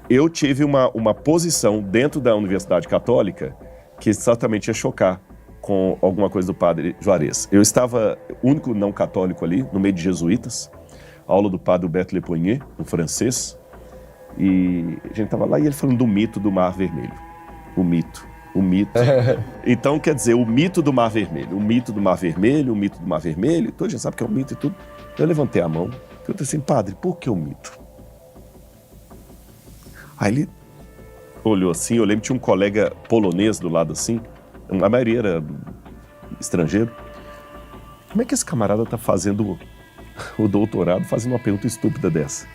eu tive uma posição dentro da Universidade Católica que certamente ia chocar com alguma coisa do padre Juarez. Eu estava único não católico ali, no meio de jesuítas, aula do padre Huberto Lepoignet, um francês, e a gente estava lá e ele falando do mito do Mar Vermelho. O mito. Então, quer dizer, o mito do Mar Vermelho, o mito do Mar Vermelho, o mito do Mar Vermelho, toda gente sabe que é um mito e tudo. Eu levantei a mão, eu disse assim, padre, por que o mito? Aí ele olhou assim, eu lembro que tinha um colega polonês do lado assim, a maioria era estrangeiro. Como é que esse camarada tá fazendo o doutorado, fazendo uma pergunta estúpida dessa?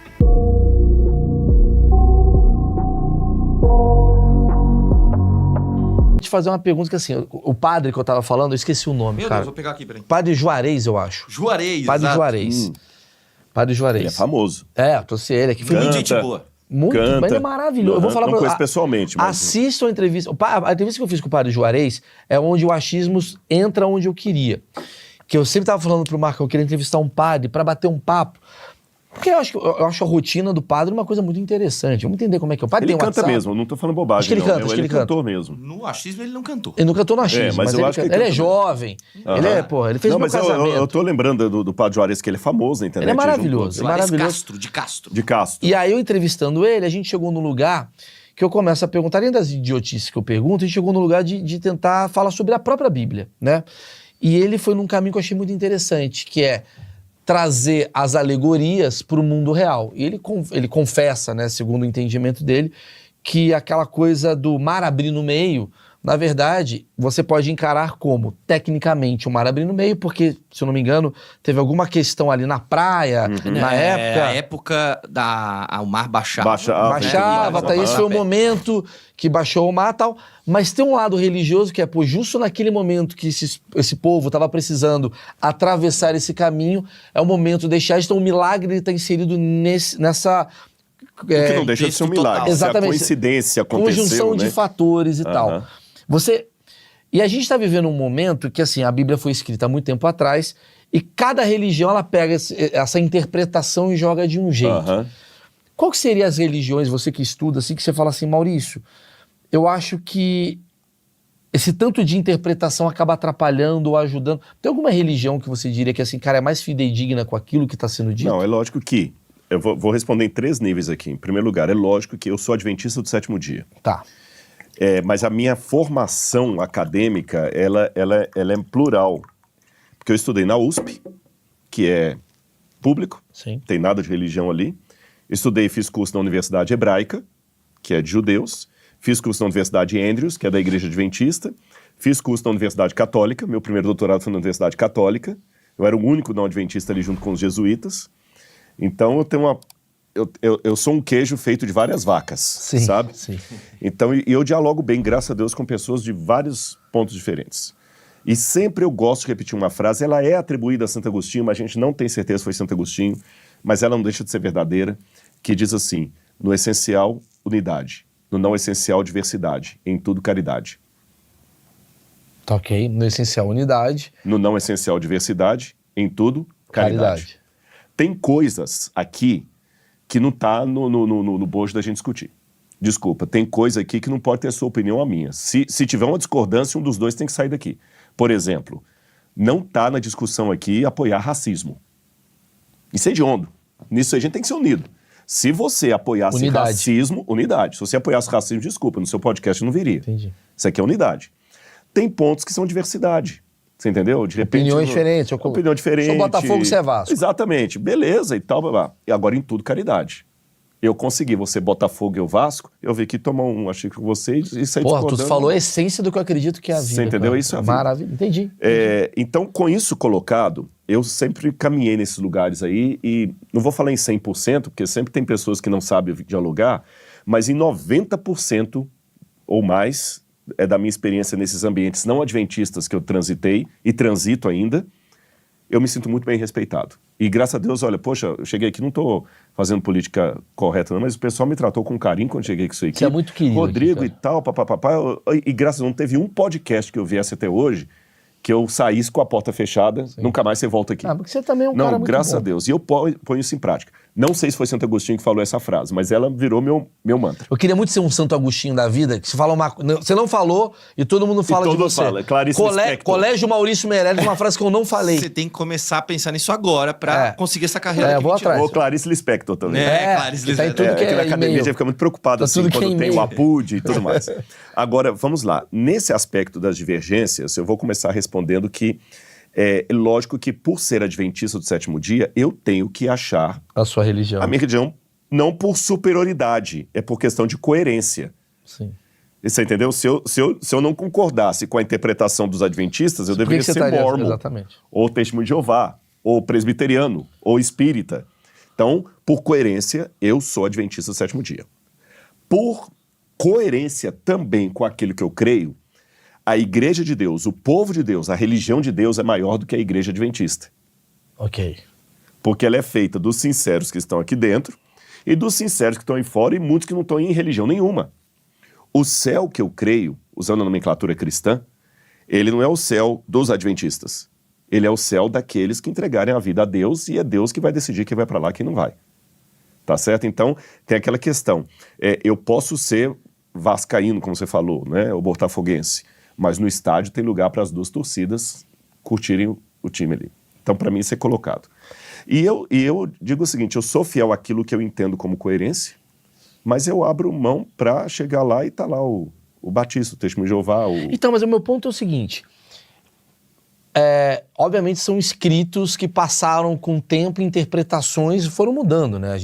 Vou te fazer uma pergunta que assim, o padre que eu tava falando, eu esqueci o nome, Meu cara. Deus, vou pegar aqui, peraí. Padre Juarez, eu acho. Juarez, Padre exato. Juarez. Padre Juarez. Ele é famoso. Eu trouxe ele aqui. Muito gente boa. Muito, canta. mas ele é maravilhoso. Eu vou falar não pra conheço pessoalmente, mas... Assistam a entrevista. A entrevista que eu fiz com o Padre Juarez é onde o achismos entra onde eu queria. Que eu sempre tava falando pro Marco, eu queria entrevistar um padre pra bater um papo. Porque eu acho a rotina do padre uma coisa muito interessante. Vamos entender como é que é. O padre Ele tem um canta WhatsApp. mesmo, não tô falando bobagem. Acho que ele não. canta, acho que ele cantou mesmo. No achismo ele não cantou. Ele não cantou no achismo, mas eu ele acho que canta. ele Ele é canta jovem. Ele é, porra, ele fez Não, meu mas casamento. eu tô lembrando do Padre Juarez, que ele é famoso na internet. Ele é maravilhoso. junto- Juarez maravilhoso. de Castro. De Castro. E aí eu entrevistando ele, a gente chegou num lugar que eu começo a perguntar, além das idiotices que eu pergunto, a gente chegou num lugar de tentar falar sobre a própria Bíblia, né? E ele foi num caminho que eu achei muito interessante, que é trazer as alegorias para o mundo real. E ele confessa, né, segundo o entendimento dele, que aquela coisa do mar abrir no meio, na verdade, você pode encarar como, tecnicamente, o mar abrir no meio, porque, se eu não me engano, teve alguma questão ali na praia, na época... A época o mar baixava. Baixava, tá? Esse foi o momento que baixou o mar e tal. Mas tem um lado religioso que é, pô, justo naquele momento que esse povo estava precisando atravessar esse caminho, é o momento de deixar. Então o milagre está inserido nessa... O que não deixa de ser um milagre. total. Se a Exatamente. coincidência aconteceu, Conjunção né? de fatores e tal. E a gente está vivendo um momento que, assim, a Bíblia foi escrita há muito tempo atrás e cada religião, ela pega essa interpretação e joga de um jeito. Qual que seriam as religiões, você que estuda, assim, que você fala assim, Maurício, eu acho que esse tanto de interpretação acaba atrapalhando ou ajudando. Tem alguma religião que você diria que, assim, cara, é mais fidedigna com aquilo que está sendo dito? Não, é lógico que... Eu vou responder em 3 níveis aqui. Em primeiro lugar, é lógico que eu sou adventista do 7º dia. Tá. Mas a minha formação acadêmica, ela é plural. Porque eu estudei na USP, que é público, Sim. tem nada de religião ali. Fiz curso na Universidade Hebraica, que é de judeus. Fiz curso na Universidade Andrews, que é da Igreja Adventista. Fiz curso na Universidade Católica, meu primeiro doutorado foi na Universidade Católica. Eu era o único não adventista ali junto com os jesuítas. Então eu tenho eu sou um queijo feito de várias vacas, Sim, sabe? sim. Então eu dialogo bem, graças a Deus, com pessoas de vários pontos diferentes. E sempre eu gosto de repetir uma frase, ela é atribuída a Santo Agostinho, mas a gente não tem certeza se foi Santo Agostinho, mas ela não deixa de ser verdadeira, que diz assim, no essencial, unidade, no não essencial, diversidade, em tudo, caridade. Tá ok, no essencial, unidade. No não essencial, diversidade, em tudo, caridade. Tem coisas aqui que não tá no bojo da gente discutir. Desculpa, tem coisa aqui que não pode ter a sua opinião ou a minha. Se tiver uma discordância, um dos dois tem que sair daqui. Por exemplo, não tá na discussão aqui apoiar racismo. Isso é hediondo. Nisso a gente tem que ser unido. Se você apoiasse racismo, unidade. Se você apoiasse racismo, desculpa, no seu podcast eu não viria. Entendi. Isso aqui é unidade. Tem pontos que são diversidade. Você entendeu? De repente... Opiniões diferentes. Opinião diferente. Sou Botafogo, você é Vasco. Exatamente. Beleza e tal, blá, blá. E agora em tudo, caridade. Eu consegui, você Botafogo e eu Vasco, eu vi que tomar um xícara com vocês e sair Porra, tu discordando. falou a essência do que eu acredito que é a vida. Você entendeu? Cara. Isso é a vida. Maravilha. Entendi. Então, com isso colocado, eu sempre caminhei nesses lugares aí e não vou falar em 100%, porque sempre tem pessoas que não sabem dialogar, mas em 90% ou mais é da minha experiência nesses ambientes não adventistas que eu transitei e transito ainda, eu me sinto muito bem respeitado. E graças a Deus, olha, poxa, eu cheguei aqui, não estou fazendo política correta não, mas o pessoal me tratou com carinho quando cheguei com isso aqui. Você é muito querido. Rodrigo aqui, e tal, papapá. E graças a Deus, não teve um podcast que eu viesse até hoje que eu saísse com a porta fechada, nunca mais você volta aqui. Porque você também é um cara muito graças bom. a Deus. E eu ponho isso em prática. Não sei se foi Santo Agostinho que falou essa frase, mas ela virou meu mantra. Eu queria muito ser um Santo Agostinho da vida, que você não falou e todo mundo fala de você. Fala, Clarice Lispector. Colégio Maurício Meirelles, uma frase que eu não falei. Você tem que começar a pensar nisso agora pra conseguir essa carreira. Vou atrás. Ou Clarice Lispector também. Clarice que tá em Lispector. tudo que Que na é academia e-mail. a gente fica muito preocupado Tá assim, tudo que é quando tem o e-mail. APUD e tudo mais. Agora, vamos lá. Nesse aspecto das divergências, eu vou começar respondendo que é lógico que por ser adventista do sétimo dia, eu tenho que achar A sua religião. a minha religião não por superioridade, é por questão de coerência. Sim. Você entendeu? Se eu não concordasse com a interpretação dos adventistas, eu Por que deveria que você ser estaria- mormon, Exatamente. ou testemunho de Jeová, ou presbiteriano, ou espírita. Então, por coerência, eu sou adventista do sétimo dia. Por coerência também com aquilo que eu creio, a igreja de Deus, o povo de Deus, a religião de Deus é maior do que a igreja adventista. Ok. Porque ela é feita dos sinceros que estão aqui dentro e dos sinceros que estão aí fora e muitos que não estão em religião nenhuma. O céu que eu creio, usando a nomenclatura cristã, ele não é o céu dos adventistas. Ele é o céu daqueles que entregarem a vida a Deus e é Deus que vai decidir quem vai para lá e quem não vai. Tá certo? Então, tem aquela questão. Eu posso ser vascaíno, como você falou, né? Ou botafoguense. Mas no estádio tem lugar para as duas torcidas curtirem o time ali. Então, para mim, isso é colocado. E eu digo o seguinte, eu sou fiel àquilo que eu entendo como coerência, mas eu abro mão para chegar lá e tá lá o Batista, o Testemunho de Jeová. Então, mas o meu ponto é o seguinte. Obviamente são escritos que passaram com o tempo, interpretações e foram mudando, né?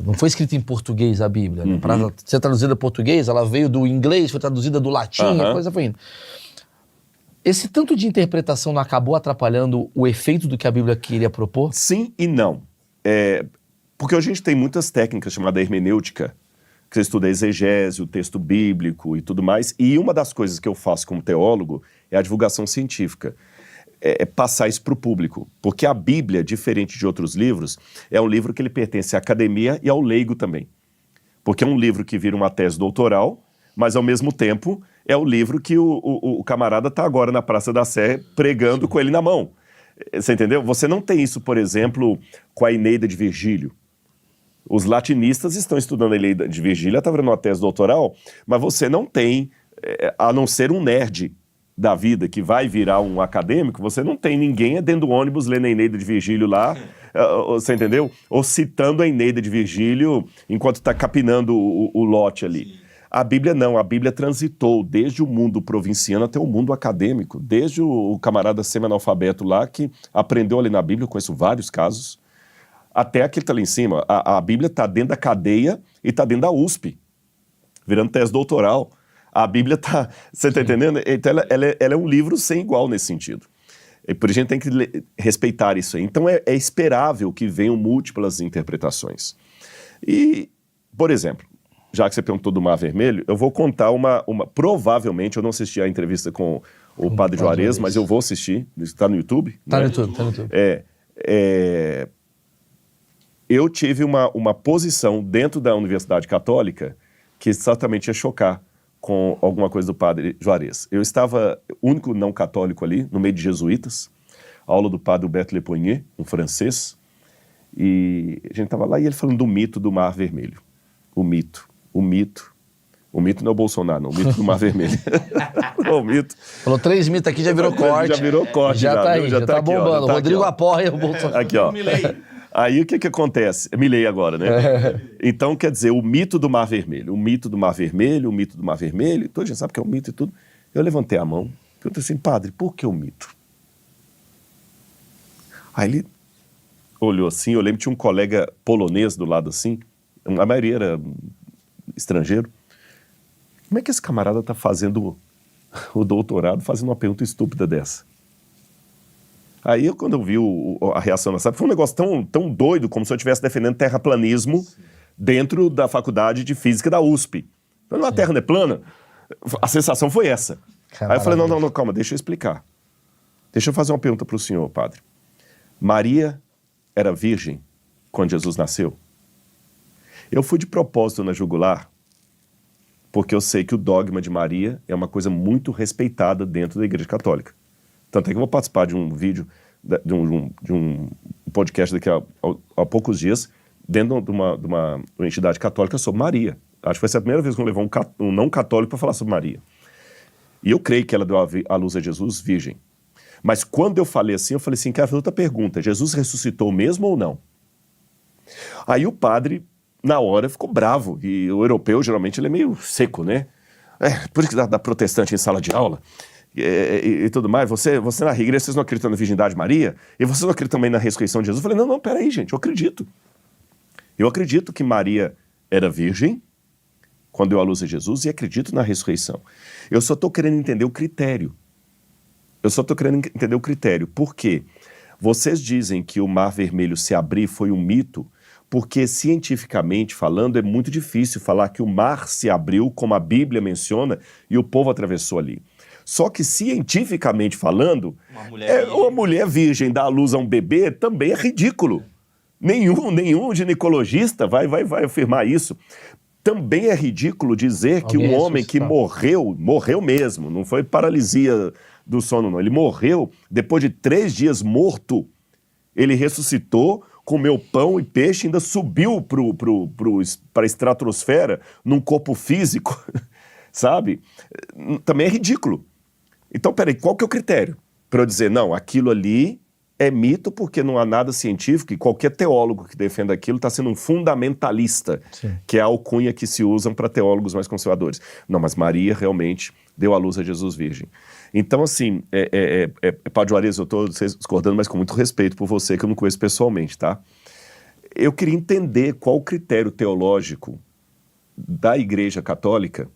Não foi escrita em português a Bíblia, né? Para ser traduzida em português, ela veio do inglês, foi traduzida do latim, a coisa foi indo. Esse tanto de interpretação não acabou atrapalhando o efeito do que a Bíblia queria propor? Sim e não. Porque hoje a gente tem muitas técnicas chamadas hermenêutica, que você estuda exegese, o texto bíblico e tudo mais, e uma das coisas que eu faço como teólogo é a divulgação científica. Passar isso para o público. Porque a Bíblia, diferente de outros livros, é um livro que ele pertence à academia e ao leigo também. Porque é um livro que vira uma tese doutoral, mas ao mesmo tempo é o livro que o camarada está agora na Praça da Sé pregando com ele na mão. Você entendeu? Você não tem isso, por exemplo, com a Eneida de Virgílio. Os latinistas estão estudando a Eneida de Virgílio, está vendo uma tese doutoral, mas você não tem, a não ser um nerd da vida que vai virar um acadêmico, você não tem ninguém dentro do ônibus lendo a Eneida de Virgílio lá, você entendeu? Ou citando a Eneida de Virgílio enquanto está capinando o lote ali. Sim. A Bíblia não, a Bíblia transitou desde o mundo provinciano até o mundo acadêmico, desde o camarada semi-analfabeto lá que aprendeu ali na Bíblia, eu conheço vários casos, até aquele que está ali em cima. A Bíblia está dentro da cadeia e está dentro da USP, virando tese doutoral. A Bíblia está... Você está entendendo? Então ela é um livro sem igual nesse sentido. E por isso a gente tem que respeitar isso aí. Então é esperável que venham múltiplas interpretações. E, por exemplo, já que você perguntou do Mar Vermelho, eu vou contar uma... Provavelmente, eu não assisti a entrevista com o Padre Juarez, mas eu vou assistir. Está no YouTube? Está no YouTube, está no YouTube. Eu tive uma posição dentro da Universidade Católica que certamente ia chocar com alguma coisa do Padre Juarez. Eu estava único não católico ali, no meio de jesuítas, aula do Padre Huberto Lepoignet, um francês, e a gente estava lá e ele falando do mito do Mar Vermelho. O mito não é o Bolsonaro, não, o mito do Mar Vermelho. O mito. Falou 3 mitos aqui, já virou corte. Já virou corte. Já tá aí, já tá aqui, bombando. ó, já tá Rodrigo aqui, apoia e o Bolsonaro. Aqui, ó. Aí o que acontece? Milei agora, né? Então, quer dizer, o mito do Mar Vermelho. O mito do Mar Vermelho, o mito do Mar Vermelho. Toda gente sabe que é um mito e tudo. Eu levantei a mão, perguntei assim, padre, por que o mito? Aí ele olhou assim, eu lembro que tinha um colega polonês do lado assim, a maioria era estrangeiro. Como é que esse camarada tá fazendo o doutorado, fazendo uma pergunta estúpida dessa? Aí, quando eu vi a reação na sala, foi um negócio tão doido, como se eu estivesse defendendo terraplanismo dentro da faculdade de física da USP. Então, a Terra não é plana? A sensação foi essa. Aí eu falei, não, calma, deixa eu explicar. Deixa eu fazer uma pergunta para o senhor, padre. Maria era virgem quando Jesus nasceu? Eu fui de propósito na jugular, porque eu sei que o dogma de Maria é uma coisa muito respeitada dentro da Igreja Católica. Tanto é que eu vou participar de um vídeo, de um um podcast daqui a poucos dias, dentro de uma entidade católica, sobre Maria. Acho que vai ser a primeira vez que eu vou levar um não católico para falar sobre Maria. E eu creio que ela deu a luz a Jesus virgem. Mas quando eu falei assim, quero fazer outra pergunta. Jesus ressuscitou mesmo ou não? Aí o padre, na hora, ficou bravo. E o europeu, geralmente, ele é meio seco, né? Por isso que dá protestante em sala de aula e tudo mais. Você na igreja, vocês não acreditam na virgindade de Maria? E vocês não acreditam também na ressurreição de Jesus? Eu falei, não, peraí, gente, eu acredito. Eu acredito que Maria era virgem quando deu a luz a Jesus e acredito na ressurreição. Eu só estou querendo entender o critério. Por quê? Vocês dizem que o Mar Vermelho se abrir foi um mito, porque cientificamente falando é muito difícil falar que o mar se abriu, como a Bíblia menciona, e o povo atravessou ali. Só que cientificamente falando, uma mulher virgem dar à luz a um bebê também é ridículo. Nenhum ginecologista vai afirmar isso. Também é ridículo dizer que um homem que morreu mesmo, não foi paralisia do sono não, ele morreu, depois de 3 dias morto, ele ressuscitou, comeu pão e peixe, ainda subiu para a estratosfera num corpo físico, sabe? Também é ridículo. Então, peraí, qual que é o critério? Para eu dizer, não, aquilo ali é mito porque não há nada científico e qualquer teólogo que defenda aquilo está sendo um fundamentalista, que é a alcunha que se usam para teólogos mais conservadores. Não, mas Maria realmente deu à luz a Jesus virgem. Então, assim, Padre Juarez, eu estou discordando, mas com muito respeito por você, que eu não conheço pessoalmente, tá? Eu queria entender qual o critério teológico da Igreja Católica,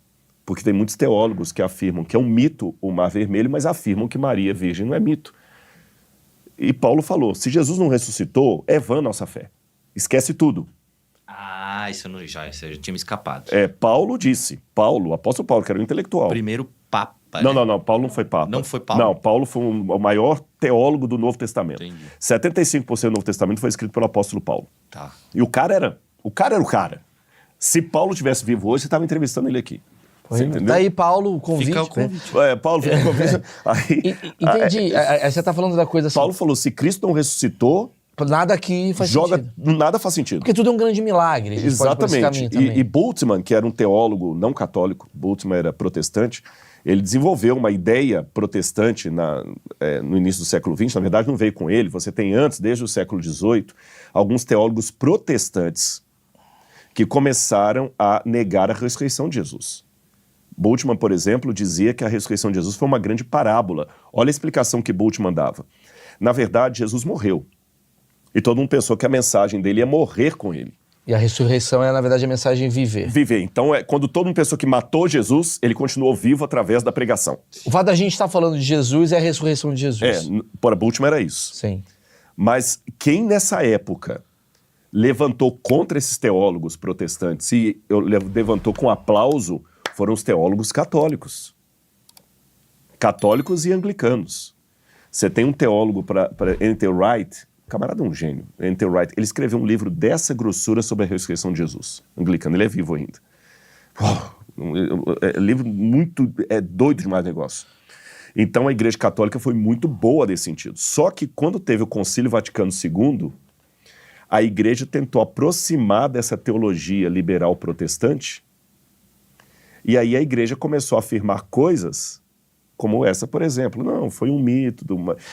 porque tem muitos teólogos que afirmam que é um mito o Mar Vermelho, mas afirmam que Maria virgem não é mito. E Paulo falou, se Jesus não ressuscitou, é vã nossa fé. Esquece tudo. Isso eu já tinha me escapado. Paulo disse, o apóstolo Paulo, que era um intelectual. Primeiro papa. Não, Paulo não foi papa. Não foi Paulo? Não, Paulo foi o maior teólogo do Novo Testamento. Entendi. 75% do Novo Testamento foi escrito pelo apóstolo Paulo. Tá. E o cara era o cara. Se Paulo tivesse vivo hoje, você estava entrevistando ele aqui. Você entendeu? Daí Paulo, o convite. Fica o convite. Paulo fica o convite. Entendi. Aí você está falando da coisa assim. Paulo falou, se Cristo não ressuscitou, nada aqui faz sentido. Nada faz sentido. Porque tudo é um grande milagre. Exatamente. E Bultmann, que era um teólogo não católico, Bultmann era protestante, ele desenvolveu uma ideia protestante no início do século XX, na verdade não veio com ele, você tem antes, desde o século XVIII, alguns teólogos protestantes que começaram a negar a ressurreição de Jesus. Bultmann, por exemplo, dizia que a ressurreição de Jesus foi uma grande parábola. Olha a explicação que Bultmann dava. Na verdade, Jesus morreu. E todo mundo pensou que a mensagem dele ia morrer com ele. E a ressurreição é, na verdade, a mensagem viver. Viver. Então, quando todo mundo pensou que matou Jesus, ele continuou vivo através da pregação. O fato da gente estar falando de Jesus é a ressurreição de Jesus. Para Bultmann era isso. Sim. Mas quem nessa época levantou contra esses teólogos protestantes e levantou com aplauso foram os teólogos católicos. Católicos e anglicanos. Você tem um teólogo, N.T. Wright, camarada um gênio, N.T. Wright, ele escreveu um livro dessa grossura sobre a ressurreição de Jesus. Anglicano, ele é vivo ainda. Livro muito... É doido demais o negócio. Então a Igreja Católica foi muito boa nesse sentido. Só que quando teve o Concílio Vaticano II, a Igreja tentou aproximar dessa teologia liberal protestante e aí a Igreja começou a afirmar coisas como essa, por exemplo. Não, foi um mito.